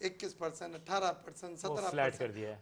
21%, 18%, 17%,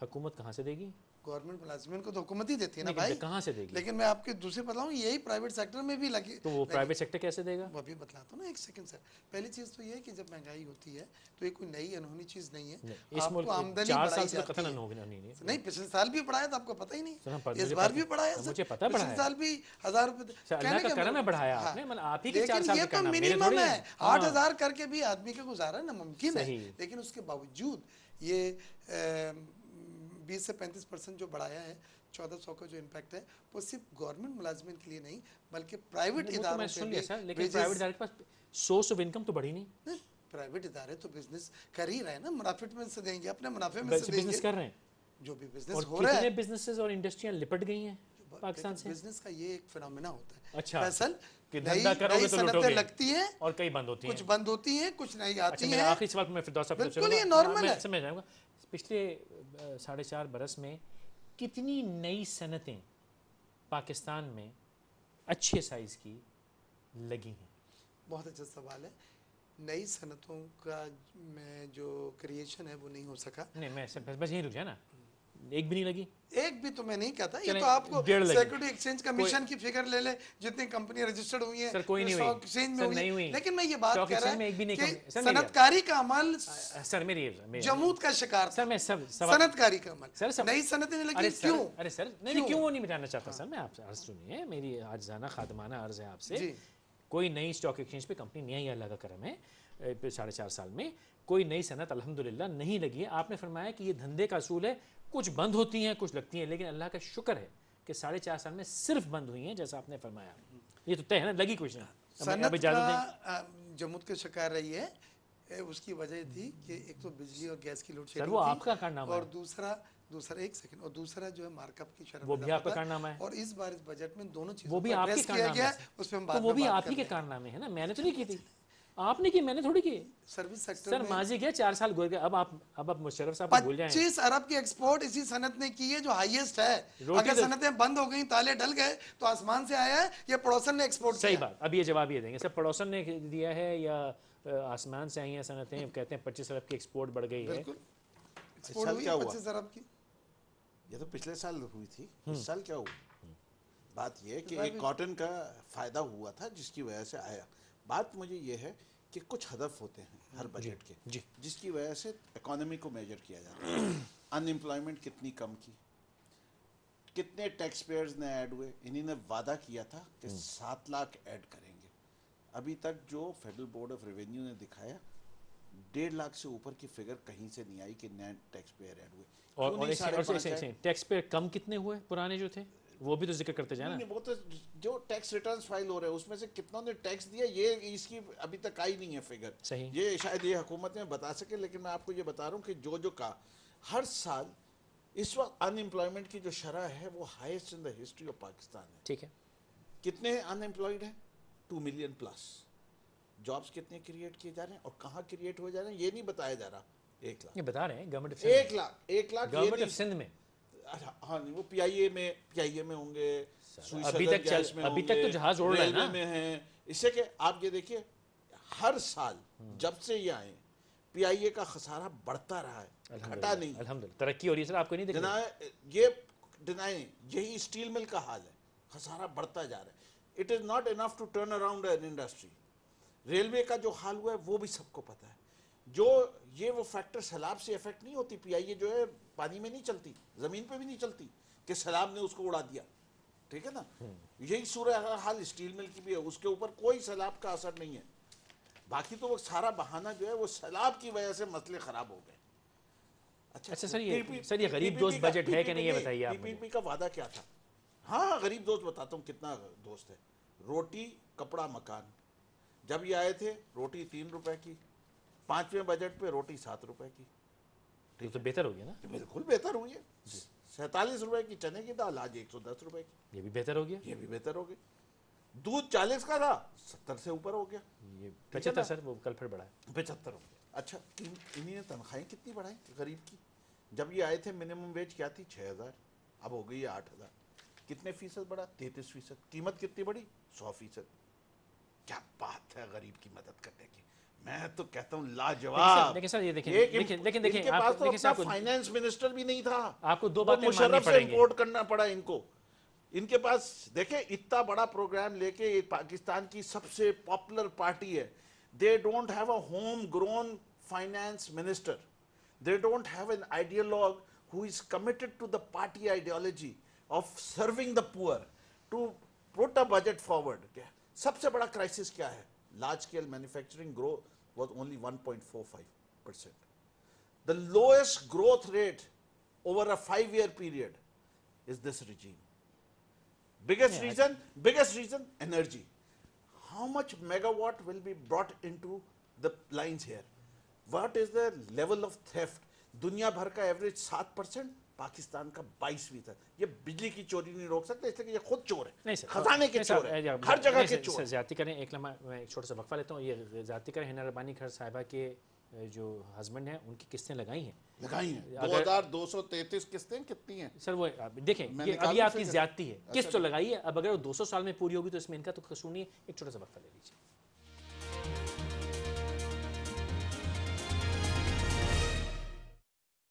حکومت کہاں سے دے گی؟ گورنمنٹ ملازمین کو تو حکومت ہی دیتی ہے نا لیکن بھائی. کہاں سے دے گی؟ لیکن میں آپ کے دوسرے بتاؤں یہی پرائیویٹ سیکٹر میں بھی لگی. تو وہ پرائیویٹ سیکٹر کیسے دے گا؟ وہ ابھی بتلاتا ہوں نا, ایک سیکنڈ سر. پہلی چیز تو یہ ہے کہ جب مہنگائی ہوتی ہے تو یہ کوئی نئی انہونی چیز نہیں ہے. اس آپ ملک کو آمدنی 4 بڑھائی سال سے جاتی قطعاً ہے. نہیں. نہیں, پچھلے سال بھی بڑھایا تھا, آپ کو پتہ ہی نہیں. اس مجھے بار بھی بڑھایا سر, مجھے پتہ پچھلے سال بھی 1000 روپے. اللہ کا کرم ہے بڑھایا آپ نے, آپ ہی کے 4 لیکن سال یہ کے تو کرنا میرے منیمم تھوڑی ہے. ہے. 8000 کر کے بھی آدمی کا گزارا نا ممکن ہے. صحیح. لیکن اس کے باوجود یہ 20 سے 35% جو بڑھایا ہے, 1400 کا جو امپیکٹ ہے, وہ صرف گورنمنٹ ملازمین کے لیے نہیں بلکہ پرائیویٹ اداروں پہ بھی. لیکن پرائیویٹ ادارے کے پاس سورس آف انکم تو بڑھی نہیں. پرائیویٹ ادارے تو بزنس کر ہی رہے ہیں نا, منافع میں سے دیں گے, اپنے منافع میں سے دیں گے. بزنس کر رہے ہیں, جو بھی بزنس اور ہو رہا ہے. کتنے بزنسز اور انڈسٹریاں لپٹ گئی ہیں پاکستان سے. بزنس کا یہ ایک فینومینا ہوتا ہے. اچھا, فیصل, کہ دھندا کرو گے تو لوٹو صنعتیں گے لگتی ہیں اور کئی بند ہوتی ہیں. کچھ بند ہوتی ہیں, کچھ نہیں اچھا, آتی میرا ہیں. آخری سوال میں فردوس صاحب سے بالکل یہ نارمل ہے. میں سمجھ جاؤں گا, پچھلے 4.5 برس میں کتنی نئی صنعتیں پاکستان میں اچھے سائز کی لگی ہیں؟ بہت اچھا سوال ہے. نئی صنعتوں کا میں جو کریشن ہے وہ نہیں ہو سکا. نہیں, میں بس یہیں رک جائے نا, ایک بھی نہیں لگی. ایک بھی تو میں نہیں کہتا, یہ تو آپ کو سیکورٹی ایکسچینج کمیشن کی فگر لے لے, جتنی کمپنی رجسٹرڈ ہوئی ہیں سر کوئی نہیں اسٹاک ایکسچینج میں ہوئی. لیکن میں یہ بات کہہ رہا ہوں کہ صنعت کاری کا عمل سر میری جمود کا شکار سر, میں صنعت کاری کا عمل سر نئی صنعتیں نہیں لگی. کیوں؟ ارے سر نہیں, کیوں وہ نہیں مٹانا چاہتا سر, میں آپ سے عرض سنیے, میری عاجزانہ خادمانہ عرض ہے آپ سے. کوئی نئی اسٹاک ایکسچینج پہ کمپنی نہیں آئی, اللہ کا کرم ہے, 4.5 سال میں کوئی نئی صنعت الحمدللہ نہیں لگی ہے. آپ نے فرمایا کہ یہ دھندے کا اصول ہے, کچھ بند ہوتی ہیں کچھ لگتی ہیں, لیکن اللہ کا شکر ہے کہ 4.5 سال میں صرف بند ہوئی ہیں جیسا آپ نے فرمایا. یہ تو طے ہے نا, لگی کچھ نہیں. صنعت کا جمود کا شکار رہی ہے. اس کی وجہ تھی کہ ایک تو بجلی اور گیس کی لوڈ شیڈنگ وہ آپ کا کارنامہ اور ہے. دوسرا ایک سیکنڈ, اور دوسرا جو ہے مارک اپ کی شرح وہ بھی آپ کا کارنامہ ہے. اور اس بار اس بجٹ میں دونوں چیزوں وہ بھی آپ کے کارنامے ہیں, اس پہ ہم تو وہ بھی آپ ہی کے کارنامے ہیں نا, میں نے تو نہیں کی تھی, آپ نے کی, میں نے تھوڑی کی. سروس سیکٹر سر ماضی گیا 4 سال گزر گئے, اب آپ مشرف صاحب کو بھول جائیں. 25 ارب کی ایکسپورٹ اسی صنعت نے کی ہے جو ہائیسٹ ہے. اگر صنعتیں بند ہو گئیں, تالے ڈل گئے, تو آسمان سے آیا ہے, یہ پڑوسن نے ایکسپورٹ کیا. صحیح بات, اب یہ جواب یہ دیں گے سر, پڑوسن نے دیا ہے یا آسمان سے آئی ہیں صنعتیں؟ کہتے ہیں 25 ارب کی ایکسپورٹ بڑھ گئی ہے. بالکل, ایکسپورٹ ہوئی 25 ارب کی. یہ تو پچھلے سال ہوئی تھی, اس سال کیا ہوا؟ بات یہ ہے کہ ایک کاٹن کا فائدہ ہوا تھا جس کی وجہ سے آیا. بات مجھے یہ ہے کہ کچھ ہدف ہوتے ہیں ہر بجٹ کے, جس کی وجہ سے اکانومی کو میجر کیا جاتا ہے. ان امپلائمنٹ کتنی کم کی, کتنے ٹیکس پیئرز نے ایڈ ہوئے. انہی نے وعدہ کیا تھا کہ 7 لاکھ ایڈ کریں گے. ابھی تک جو فیڈرل بورڈ آف ریونیو نے دکھایا 1.5 لاکھ سے اوپر کی فگر کہیں سے نہیں آئی کہ نئے ٹیکس پیئر ایڈ ہوئے. اور ٹیکس پیئر کم کتنے ہوئے پرانے جو تھے, وہ بھی تو ذکر کرتے جائیں نا. وہ تو جو ٹیکس ریٹرنز فائل ہو رہے ہیں اس میں سے کتنوں نے ٹیکس دیا, یہ اس کی ابھی تک آئی نہیں ہے فگر. صحیح, یہ شاید یہ حکومت میں بتا سکے, لیکن میں آپ کو یہ بتا رہا ہوں کہ جو کہا, ہر سال اس وقت ان امپلائمنٹ کی جو شرح ہے وہ highest in the history of Pakistan ہے. ٹھیک ہے, کتنے ان امپلائڈ ہیں؟ 2 ملین پلس. جابس کتنے کریٹ کیے جا رہے ہیں اور کہاں کریٹ ہو جا رہے ہیں یہ نہیں بتایا جا رہا. 1 لاکھ یہ بتا رہے ہیں government 1 lakh government of Sindh میں. ہاں نہیں, وہ پی آئی اے میں ہوں گے, ابھی تک تو جہاز اڑ رہا ہے نا. میں ہیں. اس سے کہ آپ یہ دیکھیے ہر سال جب سے یہ آئے پی آئی اے کا خسارہ بڑھتا رہا ہے, گھٹا نہیں. الحمدللہ ترقی ہو رہی ہے سر, آپ کو نہیں دیکھ رہا. یہ ڈینائی, یہی اسٹیل مل کا حال ہے, خسارہ بڑھتا جا رہا ہے. It is not enough to turn around an industry. Railway کا جو حال ہوا ہے وہ بھی سب کو پتہ ہے. جو یہ وہ فیکٹر سیلاب سے افیکٹ نہیں ہوتی. پی آئی اے جو ہے پانی میں نہیں چلتی, زمین پہ بھی نہیں چلتی کہ سیلاب نے اس کو اڑا دیا, ٹھیک ہے نا. یہی صورت حال اسٹیل مل کی بھی ہے, اس کے اوپر کوئی سیلاب کا اثر نہیں ہے. باقی تو وہ سارا بہانہ جو ہے وہ سیلاب کی وجہ سے مسئلے خراب ہو گئے. اچھا سر, یہ غریب دوست بجٹ ہے کہ نہیں یہ بتائیے آپ. پی پی پی کا وعدہ کیا تھا؟ ہاں غریب دوست بتاتا ہوں کتنا دوست ہے. روٹی کپڑا مکان. جب یہ آئے تھے روٹی 3 روپے کی, 5ویں بجٹ پہ روٹی 7 روپے کی. یہ تو بہتر ہو گیا نا. بالکل بہتر ہوئی ہے. 47 روپے کی چنے کی دال آج 110 روپے کی. یہ بھی بہتر ہو گیا. یہ بھی بہتر ہو گیا. دودھ 40 کا تھا 70 سے اوپر ہو گیا. یہ 75 سر, وہ کل پھر بڑھا ہے 75 ہو گیا. اچھا انہی نے تنخواہیں کتنی بڑھائیں غریب کی. جب یہ آئے تھے منیمم ویج کیا تھی 6000, اب ہو گئی ہے 8000. کتنے فیصد بڑھا؟ 33%. قیمت کتنی بڑھی؟ 100%. کیا بات ہے غریب کی مدد کرنے کی. میں تو کہتا ہوں لاجواب. لیکن سر یہ دیکھیں ان کے پاس تو اپنا فائنانس منسٹر بھی نہیں تھا. آپ کو 2 باتیں ماننی مشرف سے پڑیں گی. امپورٹ کرنا پڑا ان کو. ان کے پاس دیکھیں اتنا بڑا پروگرام لے کے پاکستان کی سب سے پاپولر پارٹی ہے. They don't have a home-grown finance minister. They don't have an ideologue who is committed to the party ideology of serving the poor to put a budget forward. سب سے بڑا crisis کیا ہے؟ Large scale manufacturing growth was only 1.45%. The lowest growth rate over a 5-year period is this regime. Biggest reason, energy. How much megawatt will be brought into the lines here? What is the level of theft? دنیا بھر کا average 7%, Pakistan کا 22%. یہ بجلی کی چوری نہیں روک سکتے اس لیے کہ یہ خود چور ہے, خزانے کے چور ہے, ہر جگہ کے چور. زیادتی کریں, ایک لمحہ میں ایک چھوٹا سا وقفہ لیتا ہوں. یہ زیادتی کریں ہنا ربانی کھر صاحبہ کے جو ہسبینڈ ہیں ان کی قسطیں لگائی ہیں 2233 قسطیں کتنی ہیں سر؟ وہ دیکھیں ابھی آپ کی زیادتی ہے, قسط تو لگائی ہے, اب اگر وہ 200 سال میں پوری ہوگی تو اس میں ان کا تو قصور نہیں ہے. ایک چھوٹا سا وقفہ لے لیجیے.